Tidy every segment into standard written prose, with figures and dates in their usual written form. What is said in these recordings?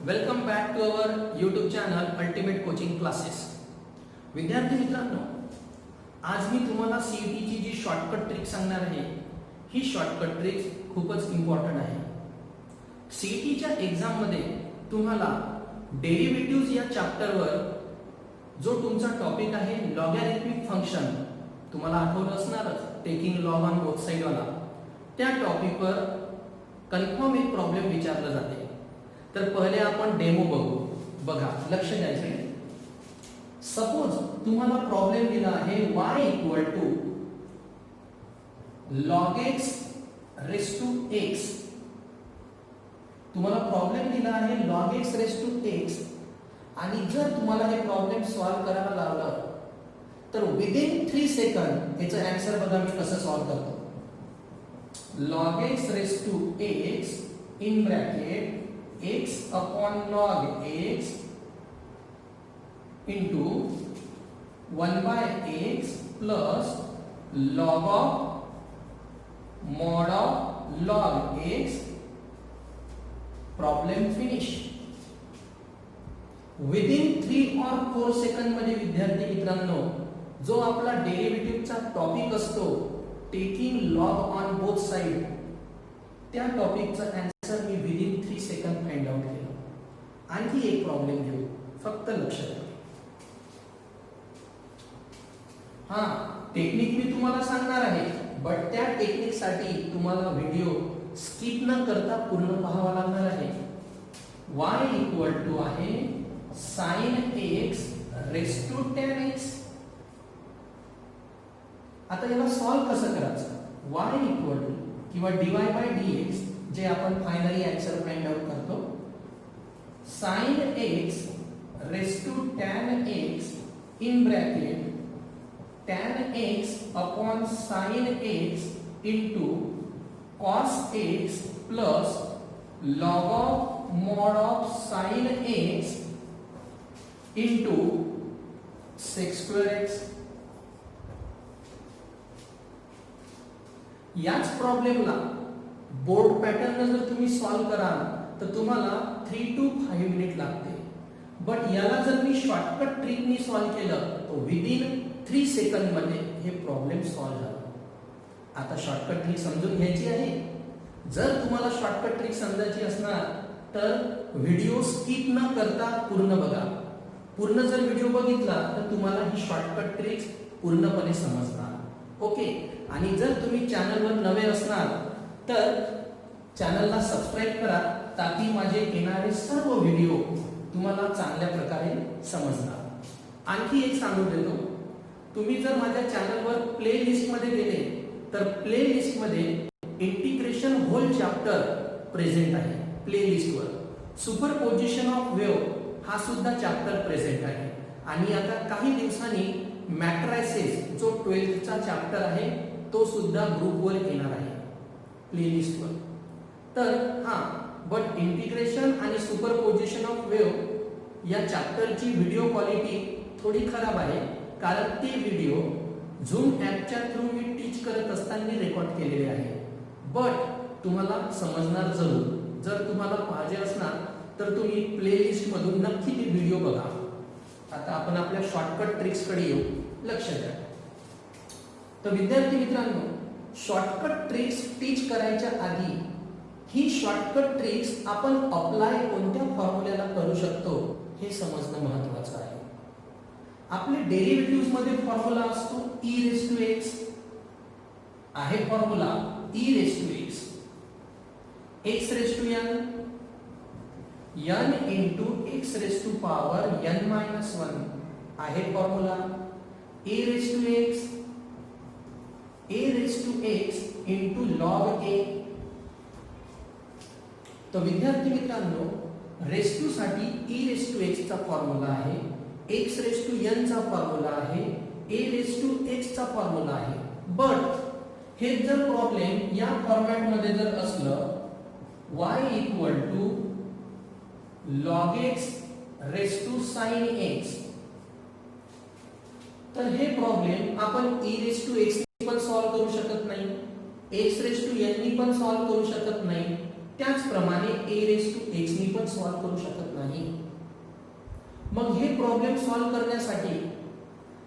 Welcome back to our YouTube channel ultimate coaching classes. विद्यार्थी मित्रांनो, आज मी तुम्हाला सीईटीची जी शॉर्टकट ट्रिक सांगणार आहे, ही शॉर्टकट ट्रिक खूपच इम्पॉर्टंट आहे. सीईटीच्या एक्झाममध्ये तुम्हाला डेरिव्हेटिव्हज या चॅप्टरवर जो तुमचा टॉपिक आहे लॉगॅरिथमिक फंक्शन, तुम्हाला आठवलं असणारच, taking log on both side वाला, त्या टॉपिकवर कन्फर्म एक प्रॉब्लेम विचारला जाते. तर पहिले आपण डेमो बघू. बघा, लक्ष द्यायचं. सपोज तुम्हाला प्रॉब्लेम दिला आहे y equal to log x raise to x. तुम्हाला प्रॉब्लेम दिला आहे log x raise to x, आणि जर तुम्हाला हे प्रॉब्लेम सॉल्व्ह करायला लावलं तर विदिन 3 सेकंड याचं आन्सर बघा मी कसं सॉल्व्ह करतो. log x raise to x in bracket x upon log x into 1 by x plus log of mod of log x. Problem finish. Within 3 or 4 second मध्ये विद्यार्थी मित्रांनो, जो आपला डेरिव्हेटिव्हचा टॉपिक असतो taking log on both side, त्या टॉपिकचा answer मी within 3 second find out केलं. आणखी एक प्रॉब्लेम घेऊ, फक्त लक्ष द्या. हा टेक्निक मी तुम्हाला सांगणार आहे, बट त्या टेक्निक साठी तुम्हाला व्हिडिओ स्किप न करता पूर्ण पाहावा लागणार आहे. y इक्वल टू आहे sin x raise to tan x. आता याला सॉल्व्ह कसं करायचं? y इक्वल टू किंवा dy बाय dx, जे आपण फायनली आन्सर फाइंड आउट करतो, sin x raise to tan x in bracket tan x upon sin x into cos x plus log of mod of sin x into sec square x. याच प्रॉब्लेमला board pattern जर तुम्ही solve कराल तर तुम्हाला 3 to 5 minute लागते. But याला जर मी shortcut ट्रिकनी solve केलं तर विदिन 3 सेकंड मध्ये हे प्रॉब्लेम सॉल्व्ह झाला. आता शॉर्टकट ट्रिक समजून घ्यायची आहे. जर तुम्हाला शॉर्टकट ट्रिक समजायची असणार तर व्हिडिओ स्किप न करता पूर्ण बघा. पूर्ण जर व्हिडिओ बघितला तर तुम्हाला ही शॉर्टकट ट्रिक्स पूर्णपणे समजणार. ओके. आणि जर तुम्ही चॅनलवर नवे असणार तर चॅनलला सबस्क्राइब करा, ताकी माझे येणारे सर्व व्हिडिओ तुम्हाला चांगल्या प्रकारे समजणार. आणखी एक सांगून देतो, तुम्ही जर माझ्या चॅनलवर प्ले लिस्ट मध्ये गेले तर प्ले लिस्ट मध्ये इंटिग्रेशन होल चॅप्टर प्रेझेंट आहे. प्ले लिस्टवर सुपरपोजिशन ऑफ वेव्ह हा सुद्धा चॅप्टर प्रेझेंट आहे. आणि आता काही दिवसांनी मॅट्रायसेस जो 12th चा चॅप्टर आहे तो सुद्धा ग्रुपवर येणार आहे प्लेलिस्टवर. तर बट इंटिग्रेशन आणि सुपरपोजिशन ऑफ वेव्ह या चॅप्टरची व्हिडिओ क्वालिटी थोडी खराब आहे, कारण ते व्हिडिओ झूम ॲपच्या थ्रू मी टीच करत असताना रेकॉर्ड केलेले आहे. बट तुम्हाला समजणार जरूर. जर तुम्हाला पाहिजे असणार तर तुम्ही प्लेलिस्ट मधून नक्की ते व्हिडिओ बघा. आता आपण आपल्या शॉर्टकट ट्रिक्स कडे येऊ. लक्ष द्या. तर विद्यार्थी मित्रांनो, शॉर्टकट ट्रिक्स टीच करायच्या आधी ही शॉर्टकट ट्रिक्स आपण अप्लाय कोणत्या फॉर्म्युल्याला करू शकतो हे समजणं महत्त्वाचं आहे. आपले डेरिव्हेटिव्हज मध्ये फॉर्म्युला असतो e रेस टू x आहे. Formula e raise to x, x raise to n, n into x raise to power n minus 1 आहे. Formula a raise to x, a raise to x into log a. तो विद्यार्थी मित्रांनो, raise to साठी e raise to x चा formula आहे, x raise to n चा formula आहे, a raise to x चा फॉर्म्युला आहे. बट हे जर प्रॉब्लेम या फॉर्मॅट मध्ये जर असलं y equal to log x raise to sin x, तर हे प्रॉब्लेम आपण e रेस टू x नी पण सॉल्व्ह करू शकत नाही, x रेस टू n नी पण सॉल्व्ह करू शकत नाही. त्याचप्रमाणे a रेस टू x नी पण सॉल्व्ह करू शकत नाही. मग हे प्रॉब्लेम सॉल्व्ह करण्यासाठी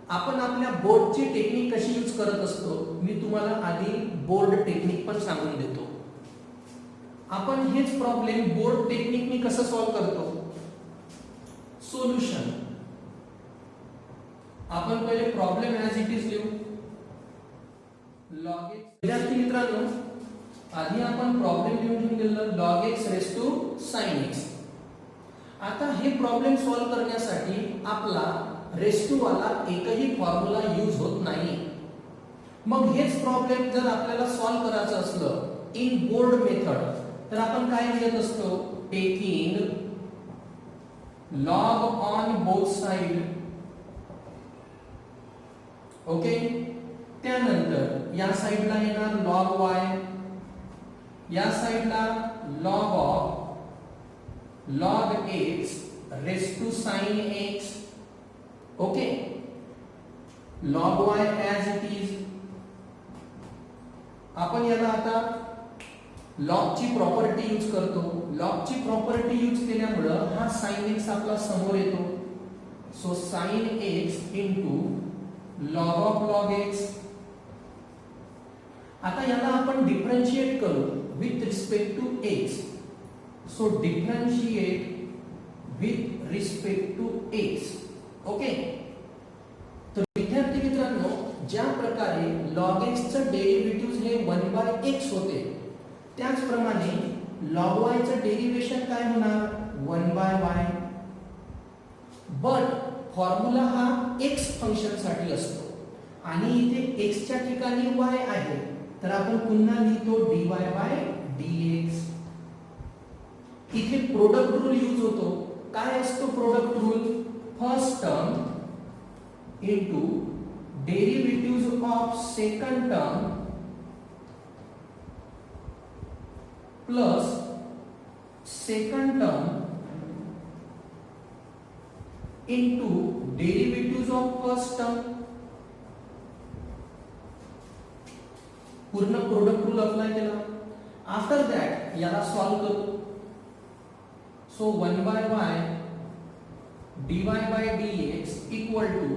आपण आपल्या बोर्डची टेक्निक कशी यूज करत असतो, मी तुम्हाला आधी बोर्ड टेक्निक पण सांगून देतो. आपण हेच प्रॉब्लेम बोर्ड टेक्निकनी कसं सॉल्व्ह करतो. सोल्युशन आपण पहिले प्रॉब्लेम ॲज इट इज लिहू. log x. विद्यार्थी मित्रांनो, आधी आपण प्रॉब्लेम लिहून दिलं log x raise to sin x. आता हे प्रॉब्लेम सॉल्व्ह करण्यासाठी आपला रेस टू वाला एकही फॉर्म्युला यूज होत नाही. मग हेच प्रॉब्लेम जर आपल्याला सॉल्व्ह करायचं असलं इन बोर्ड मेथड तर आपण काय लिहित असतो, taking log on both side. Okay, त्यानंतर या साइडला येणार log y, या साइडला log of log x raise to sin x. Okay, log y as it is. आपण याला आता log ची प्रॉपर्टी यूज करतो. log ची प्रॉपर्टी यूज केल्यामुळे हा sin x आपला समोर येतो. So sin x into log of log x. आता याला आपण डिफरन्शिएट करू with respect to x. So differentiate with respect to x. Okay, तर विद्यार्थी मित्रांनो, ज्या प्रकारे log x चं डेरिव्हेटिव्ह हे 1/x होते, त्याचप्रमाणे log y चं डेरिव्हेशन काय होणार 1/y. बट फॉर्म्युला हा x फंक्शन साठी असतो आणि इथे x च्या ठिकाणी y आहे, तर आपण पुन्हा लिहितो dy/dx. इथे प्रोडक्ट रूल यूज होतो. काय असतो product rule, first term into derivative of second term plus second term into derivative of first term. पूर्ण प्रोडक्ट रूल अप्लाय केला. आफ्टर दॅट याला सॉल्व्ह करू. So 1/y dy/dx equal to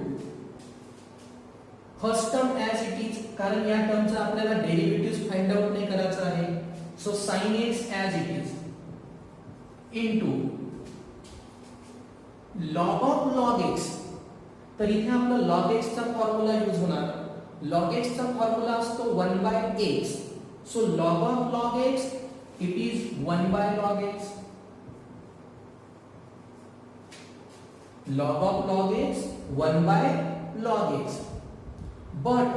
first term as it is, कारण या टर्मचा आपल्याला derivative find out नाही करायचं आहे. So sin x as it is into log of log x. तर इथे आपला log x चा फॉर्म्युला यूज होणार. log x चा फॉर्म्युला असतो 1/x. So log of log x it is 1/log x. log of log x 1/log x. But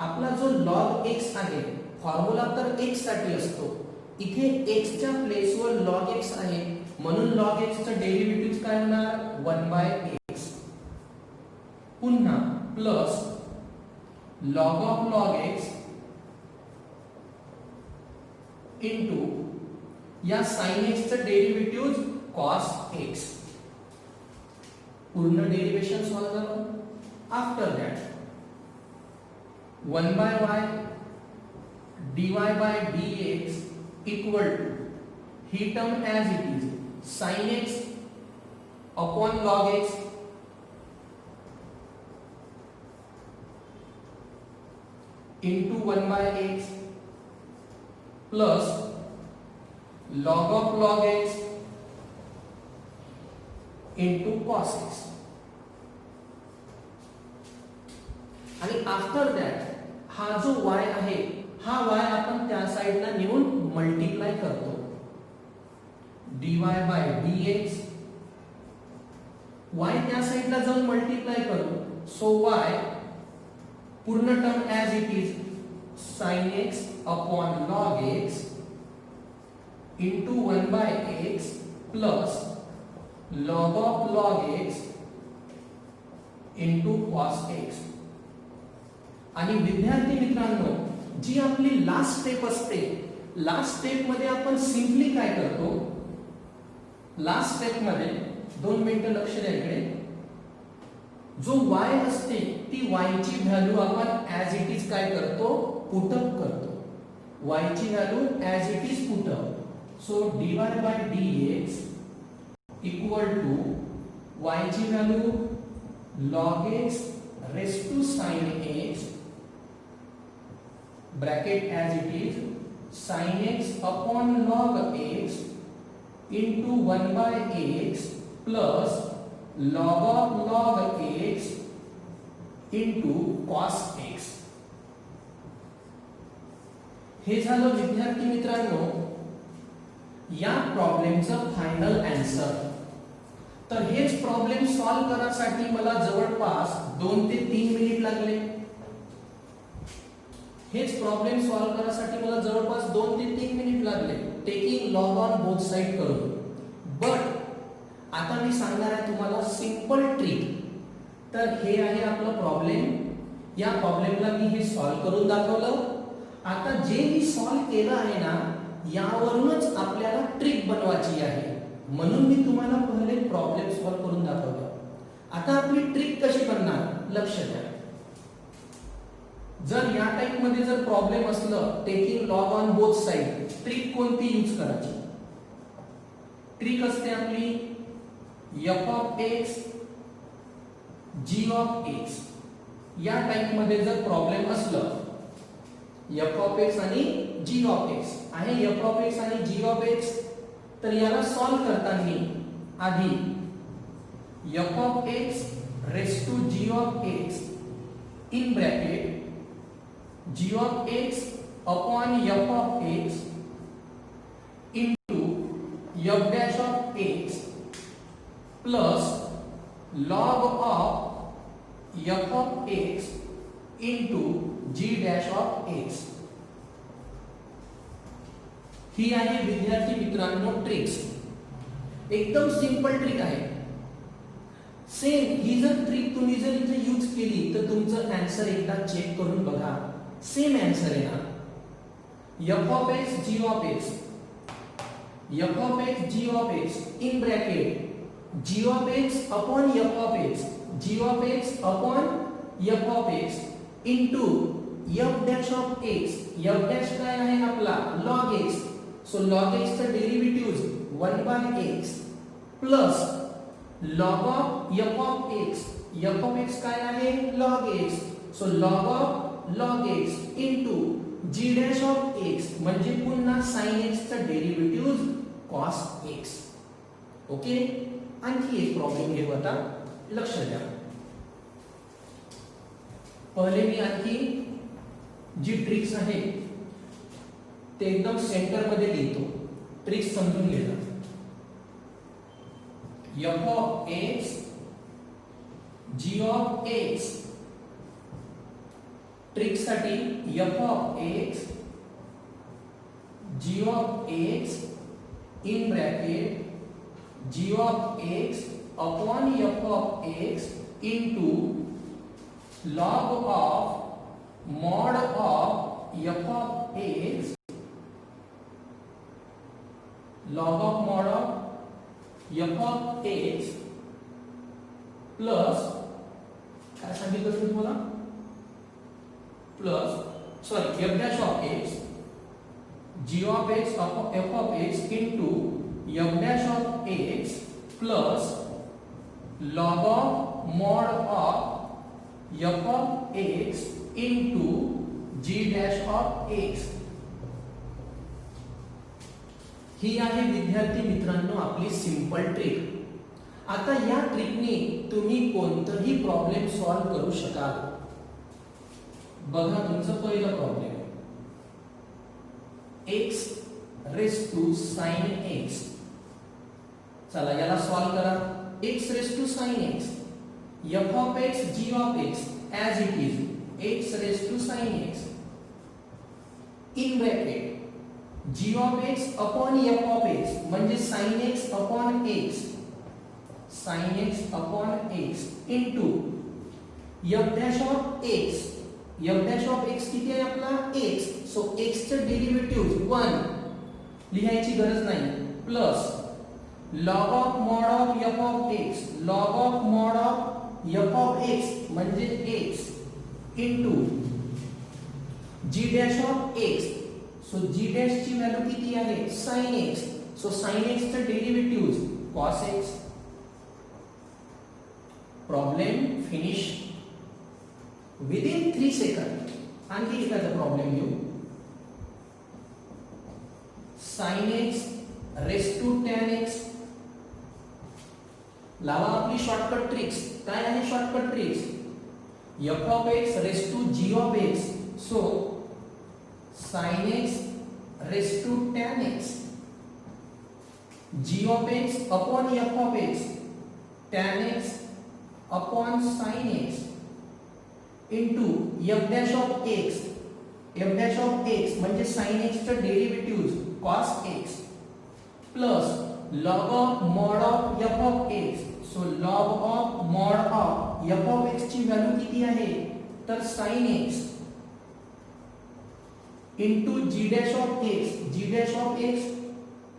आपला जो log x आहे फॉर्म्युला तर x साठी असतो, इथे x च्या प्लेसवर log x आहे, म्हणून log x चा डेरिव्हेटिव्ह काय होणार 1/x. पुन्हा plus log of log x into या sin x चा डेरिव्हेटिव्ह cos x. पूर्ण डेरिव्हेशन सॉल्व्ह झालं. After that 1/y dy/dx equal to ही term as it is sin x upon log x into 1/x plus log of log x into cos x. आणि after that हा जो y आहे, हा y आपण त्या साइडला नेऊन मल्टिप्लाय करतो. dy/dx y त्या साइडला जाऊन मल्टिप्लाय करू. सो y पूर्ण term as it is sin x upon log x into 1/x plus log of log x into cos x. आणि विद्यार्थी मित्रांनो, जी आपली लास्ट स्टेप असते, लास्ट स्टेप मध्ये आपण सिंपली काय करतो, लास्ट स्टेप मध्ये 2 मिनिटं लक्ष द्या इकडे. जो y असते ती y ची व्हॅल्यू आपण ॲज इट इज काय करतो, पुटअप करतो. y ची value as it is put up. So dy by dx equal to y ची value log x raised to sin x bracket as it is sin x upon log x into 1 by x plus log of log x into cos x. हे झालं विद्यार्थी मित्रांनो या प्रॉब्लेमचं final answer. तर हेच problem solve करण्यासाठी मला जवळपास 2 ते 3 मिनिट लागले. हेच प्रॉब्लेम सॉल्व करण्यासाठी मला जवळपास 2 ते 3 मिनिट लागले taking log on both side करून. बट आता मी सांगणार आहे तुम्हाला सिंपल ट्रिक. तर हे आहे आपलं प्रॉब्लेम. या प्रॉब्लेमला मी हे सॉल्व करून दाखवलं. आता जे मी सॉल्व केलं आहे ना यावरूनच आपल्याला ट्रिक बनवायची आहे. म्हणून मी तुम्हाला पहिले प्रॉब्लेम सॉल्व करून दाखवलं. आता आपली ट्रिक कशी बनणार लक्ष द्या. जर या टाइप मध्ये जर प्रॉब्लेम असलं taking log on both side trick कोणती यूज करायची. ट्रिक असते आपली f of x g of x. या टाइप मध्ये जर प्रॉब्लेम असलं f of x आणि g of x आहे f of x आणि g of x तर याला सॉल्व करताना आधी f of x raised to g of x in bracket g of x upon f of x into f dash of x plus log of f of x into g dash of x. ही आहे विद्यार्थी मित्रांनो tricks. एकदम simple trick आहे. Same ही जर trick तुम्ही जर इथे use केली तर तुमचं आन्सर एकदा चेक करून बघा. सेम आन्सर येणार. f of x g of x f of x g of x in bracket g of x upon f of x g of x upon f of x into f dash of x. f dash काय आहे आपला log x. So log x चा derivative 1 by x plus log of f of x. f of x काय आहे log x. So log of log x into g dash of x म्हणजे पुन्हा sin x चा derivative cos x. Okay. आणखी एक problem घेऊ आता लक्ष द्या. पहिले मी आणखी जी ट्रिक्स आहे ते एकदम सेंटर मध्ये लिहितो. ट्रिक्स समजून घ्या. f of x g of x trick साठी f of x g of x in bracket g of x upon f of x into log of mod of f of x log of mod of f of x plus काय सांगितलं मी तुम्हाला plus sorry f dash of x g of x upon f of x into f dash of x plus log of mod of f of x into g dash of x. ही आहे विद्यार्थी मित्रांनो आपली simple trick. आता या ट्रिकने तुम्ही कोणताही problem solve करू शकाल. बघा तुमचा पहिला problem x raised to sin x. चला याला सॉल्व करा. x raised to sin x f of x g of x as it is x raised to sin x in bracket g of x upon f of x म्हणजे sin x upon x sin x upon x into f dash of x. f dash of x किती आहे आपला x. So x चे derivative 1 लिहायची गरज नाही plus log of mod of f of x log of mod of f of x म्हणजे x into g dash of x. So G dash ची value किती आहे sin x. So sin x चं derivative cos x. Problem finish. Within 3 second आणखी एखादा problem घेऊ. sin x raise to tan x. लावा आपली शॉर्टकट ट्रिक्स. काय आहे shortcut tricks? f of x raise to g of x. So sin x raise to tan x. g of x upon f of x. tan x upon sin x into f dash of x. f dash of x म्हणजे sin x चं derivative cos x plus log of mod of f of x. So log of mod of f of x ची value किती आहे तर sin x into g dash of x. g dash of x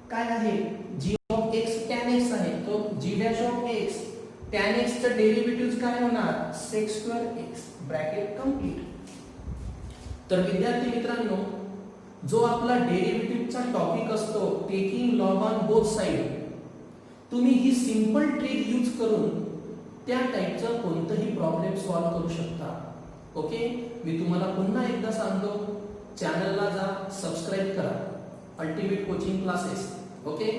काय आहे g of x tan x आहे. तो g dash of x tan x चं derivative काय होणार sec square x. Bracket complete. तर विद्यार्थी मित्रांनो, जो आपला डेरिव्हेटिव्हचा टॉपिक असतो taking log on both side, तुम्ही ही सिंपल ट्रिक यूज करून त्या टाइपचा कोणताही प्रॉब्लेम सॉल्व्ह करू शकता. ओके, मी तुम्हाला पुन्हा एकदा सांगतो, चॅनलला जा, सबस्क्राइब करा अल्टिमेट कोचिंग क्लासेस. ओके,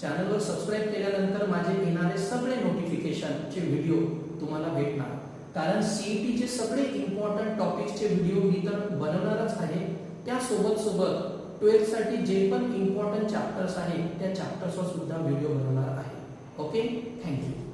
चॅनलवर सबस्क्राइब केल्यानंतर माझे येणारे सगळे नोटिफिकेशनचे व्हिडिओ तुम्हाला भेटणार. कारण सीईटीचे सगळे इम्पॉर्टंट टॉपिक्सचे व्हिडिओ मी तर बनवणारच आहे. त्यासोबत सोबत 12th साठी जे पण इम्पॉर्टंट चॅप्टर्स आहेत त्या चॅप्टर्सवर सुद्धा व्हिडिओ बनवणार आहे. Okay, thank you.